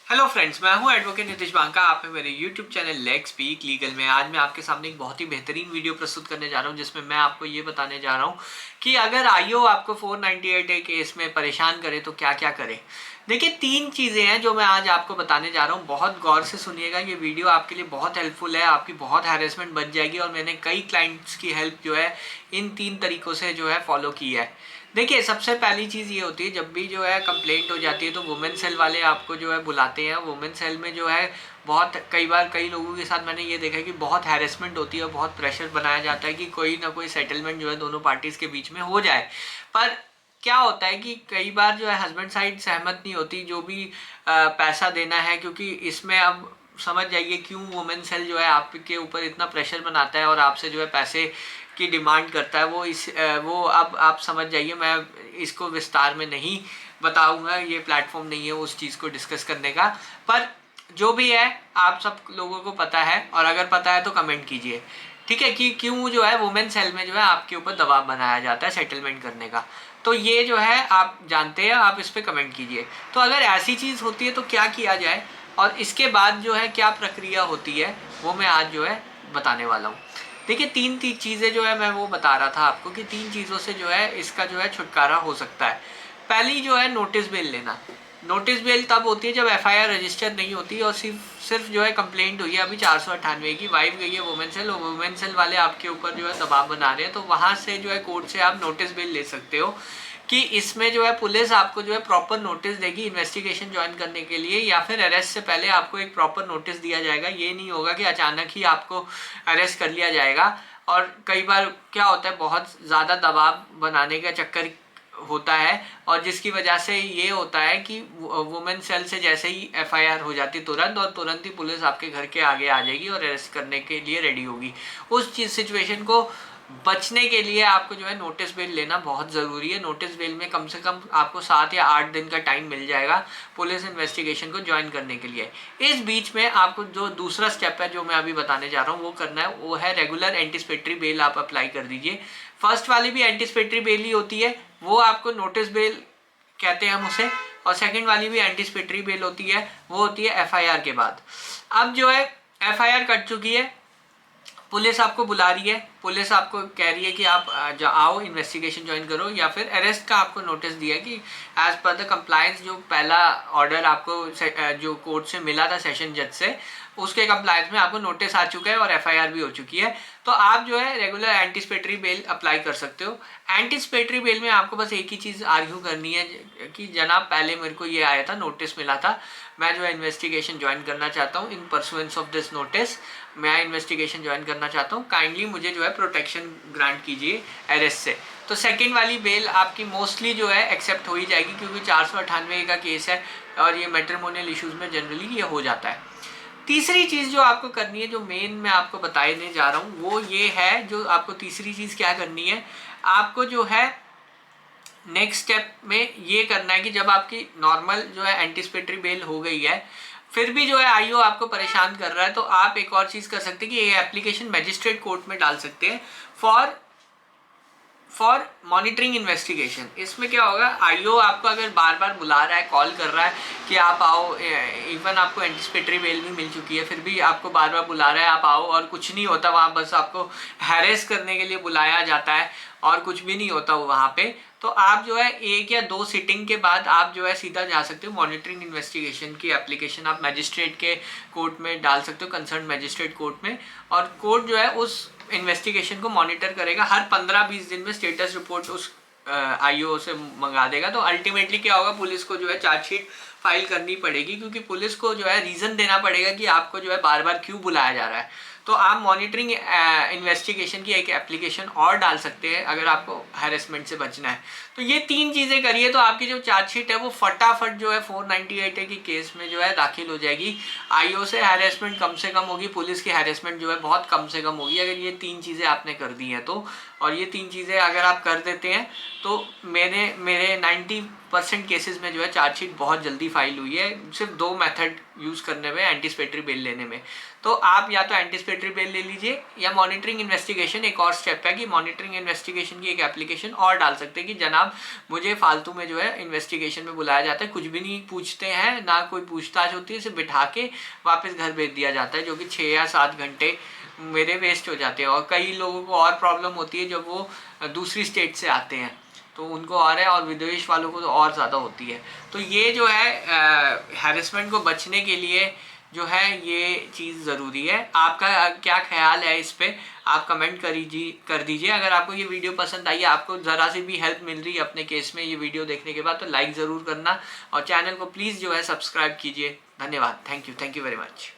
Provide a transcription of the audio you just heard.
Hello friends, मैं हूं advocate Nitish Banka. आप हैं मेरे YouTube channel let's speak legal में। आज मैं आपके सामने एक बहुत ही बेहतरीन वीडियो प्रस्तुत करने जा रहा हूं जिसमें मैं आपको ये बताने जा रहा हूं कि अगर आईओ आपको 498 ए केस में परेशान करे तो क्या क्या करे। देखिए, तीन चीज़ें हैं जो मैं आज आपको बताने जा रहा हूँ। बहुत गौर से सुनिएगा, ये वीडियो आपके लिए बहुत हेल्पफुल है, आपकी बहुत हैरेसमेंट बच जाएगी। और मैंने कई क्लाइंट्स की हेल्प जो है इन तीन तरीक़ों से जो है फॉलो की है। देखिए, सबसे पहली चीज़ ये होती है, जब भी जो है कंप्लेंट हो जाती है तो वुमेन सेल वाले आपको जो है बुलाते हैं। वुमेन सेल में जो है बहुत कई बार कई लोगों के साथ मैंने ये देखा है कि बहुत हैरेसमेंट होती है, बहुत प्रेशर बनाया जाता है कि कोई ना कोई सेटलमेंट जो है दोनों पार्टीज़ के बीच में हो जाए। पर क्या होता है कि कई बार जो है हस्बैंड साइड सहमत नहीं होती जो भी पैसा देना है, क्योंकि इसमें अब समझ जाइए क्यों वुमेन सेल जो है आपके ऊपर इतना प्रेशर बनाता है और आपसे जो है पैसे की डिमांड करता है। वो अब आप समझ जाइए। मैं इसको विस्तार में नहीं बताऊंगा, ये प्लेटफॉर्म नहीं है उस चीज़ को डिस्कस करने का। पर जो भी है, आप सब लोगों को पता है, और अगर पता है तो कमेंट कीजिए, ठीक है, कि क्यों जो है वुमेन सेल में जो है आपके ऊपर दबाव बनाया जाता है सेटलमेंट करने का। तो ये जो है आप जानते हैं, आप इस पर कमेंट कीजिए। तो अगर ऐसी चीज़ होती है तो क्या किया जाए और इसके बाद जो है क्या प्रक्रिया होती है, वो मैं आज जो है बताने वाला हूँ। देखिए, तीन चीज़ें जो है मैं वो बता रहा था आपको कि तीन चीज़ों से जो है इसका जो है छुटकारा हो सकता है। पहली जो है नोटिस बेल लेना। नोटिस बेल तब होती है जब एफआईआर रजिस्टर नहीं होती और सिर्फ जो है कंप्लेंट हुई है अभी 498 की, वाइफ गई है वुमेन सेल और वुमेन सेल वाले आपके ऊपर जो है दबाव बना रहे हैं, तो वहाँ से जो है कोर्ट से आप नोटिस बेल ले सकते हो कि इसमें जो है पुलिस आपको जो है प्रॉपर नोटिस देगी इन्वेस्टिगेशन ज्वाइन करने के लिए, या फिर अरेस्ट से पहले आपको एक प्रॉपर नोटिस दिया जाएगा। ये नहीं होगा कि अचानक ही आपको अरेस्ट कर लिया जाएगा। और कई बार क्या होता है, बहुत ज़्यादा दबाव बनाने का चक्कर होता है और जिसकी वजह से ये होता है कि वुमेन सेल से जैसे ही एफआईआर हो जाती तुरंत, और तुरंत ही पुलिस आपके घर के आगे आ जाएगी और अरेस्ट करने के लिए रेडी होगी। उस चीज़ सिचुएशन को बचने के लिए आपको जो है नोटिस बेल लेना बहुत ज़रूरी है। नोटिस बेल में कम से कम आपको 7 या 8 दिन का टाइम मिल जाएगा पुलिस इन्वेस्टिगेशन को ज्वाइन करने के लिए। इस बीच में आपको जो दूसरा स्टेप है जो मैं अभी बताने जा रहा हूँ वो करना है, वो है रेगुलर एंटीसिपेटरी बेल आप अप्लाई कर दीजिए। फर्स्ट वाली भी एंटीसिपेटरी बेल ही होती है, वो आपको नोटिस बेल कहते हैं हम उसे, और सेकंड वाली भी एंटीसिपेटरी बेल होती है, वो होती है एफआईआर के बाद। अब जो है एफआईआर कट चुकी है, पुलिस आपको बुला रही है, पुलिस आपको कह रही है कि आप आओ इन्वेस्टिगेशन ज्वाइन करो, या फिर अरेस्ट का आपको नोटिस दिया कि एज पर द कंप्लायंस, जो पहला ऑर्डर आपको जो कोर्ट से मिला था सेशन जज से, उसके कंप्लायंस में आपको नोटिस आ चुका है और एफआईआर भी हो चुकी है। तो आप जो है रेगुलर एंटीसिपेटरी बेल अप्लाई कर सकते हो। एंटीसिपेटरी बेल में आपको बस एक ही चीज़ आर्ग्यू करनी है कि जनाब, पहले मेरे को ये आया था, नोटिस मिला था, मैं जो है इन्वेस्टिगेशन ज्वाइन करना चाहता हूँ, इन परसुएंस ऑफ दिस नोटिस मैं इन्वेस्टिगेशन ज्वाइन करना चाहता हूँ, काइंडली मुझे जो है प्रोटेक्शन ग्रांट कीजिए अरेस्ट से। तो सेकेंड वाली बेल आपकी मोस्टली जो है एक्सेप्ट हो ही जाएगी, क्योंकि 498 का केस है और ये मैट्रिमोनियल इश्यूज़ में जनरली ये हो जाता है। तीसरी चीज़ जो आपको करनी है, जो मेन मैं आपको बताने जा रहा हूँ, वो ये है, जो आपको तीसरी चीज़ क्या करनी है, आपको जो है नेक्स्ट स्टेप में ये करना है कि जब आपकी नॉर्मल जो है एंटीसिपेटरी बेल हो गई है, फिर भी जो है आईओ आपको परेशान कर रहा है, तो आप एक और चीज़ कर सकते हैं कि ये एप्लीकेशन मैजिस्ट्रेट कोर्ट में डाल सकते हैं फॉर मॉनिटरिंग इन्वेस्टिगेशन। इसमें क्या होगा, आईओ आपको अगर बार बार बुला रहा है, कॉल कर रहा है कि आप आओ, इवन आपको एंटीसिपेटरी बेल भी मिल चुकी है, फिर भी आपको बार बार बुला रहा है आप आओ, और कुछ नहीं होता वहाँ, बस आपको हैरेस करने के लिए बुलाया जाता है और कुछ भी नहीं होता वहाँ पे, तो आप जो है 1 या 2 सिटिंग के बाद आप जो है सीधा जा सकते हो मॉनिटरिंग इन्वेस्टिगेशन की एप्लीकेशन आप मैजिस्ट्रेट के कोर्ट में डाल सकते हो, कंसर्न मैजिस्ट्रेट कोर्ट में, और कोर्ट जो है उस इन्वेस्टिगेशन को मॉनिटर करेगा। हर 15-20 दिन में स्टेटस रिपोर्ट उस आईओ से मंगा देगा। तो अल्टीमेटली क्या होगा, पुलिस को जो है चार्जशीट फाइल करनी पड़ेगी, क्योंकि पुलिस को जो है रीज़न देना पड़ेगा कि आपको जो है बार बार क्यों बुलाया जा रहा है। तो आप मॉनिटरिंग इन्वेस्टिगेशन की एक एप्लीकेशन और डाल सकते हैं अगर आपको हैरेसमेंट से बचना है। तो ये तीन चीज़ें करिए तो आपकी जो चार्जशीट है वो फटाफट जो है 498 की केस में जो है दाखिल हो जाएगी। आईओ से हैरेसमेंट कम से कम होगी, पुलिस की हैरेसमेंट जो है बहुत कम से कम होगी, अगर ये तीन चीज़ें आपने कर दी हैं तो। और ये तीन चीज़ें अगर आप कर देते हैं तो मेरे 90% केसेस में जो है चार्जशीट बहुत जल्दी फाइल हुई है, सिर्फ 2 मेथड यूज़ करने में, एंटिसिपेटरी बेल लेने में। तो आप या तो एंटिसिपेटरी बेल ले लीजिए या मॉनिटरिंग इन्वेस्टिगेशन एक और स्टेप है कि मॉनिटरिंग इन्वेस्टिगेशन की एक एप्लीकेशन और डाल सकते हैं कि जनाब मुझे फालतू में जो है इन्वेस्टिगेशन में बुलाया जाता है, कुछ भी नहीं पूछते हैं, ना कोई पूछताछ होती है, सिर्फ बिठा के वापस घर भेज दिया जाता है, जो कि 6 या 7 घंटे मेरे वेस्ट हो जाते हैं। और कई लोगों को और प्रॉब्लम होती है जब वो दूसरी स्टेट से आते हैं तो उनको और है, और विदेश वालों को तो और ज़्यादा होती है। तो ये जो है हैरेसमेंट को बचने के लिए जो है ये चीज़ ज़रूरी है। आपका क्या ख्याल है इस पे, आप कमेंट कर दीजिए। अगर आपको ये वीडियो पसंद आई, आपको ज़रा सी भी हेल्प मिल रही है अपने केस में ये वीडियो देखने के बाद, तो लाइक ज़रूर करना और चैनल को प्लीज़ जो है सब्सक्राइब कीजिए। धन्यवाद। Thank you very much.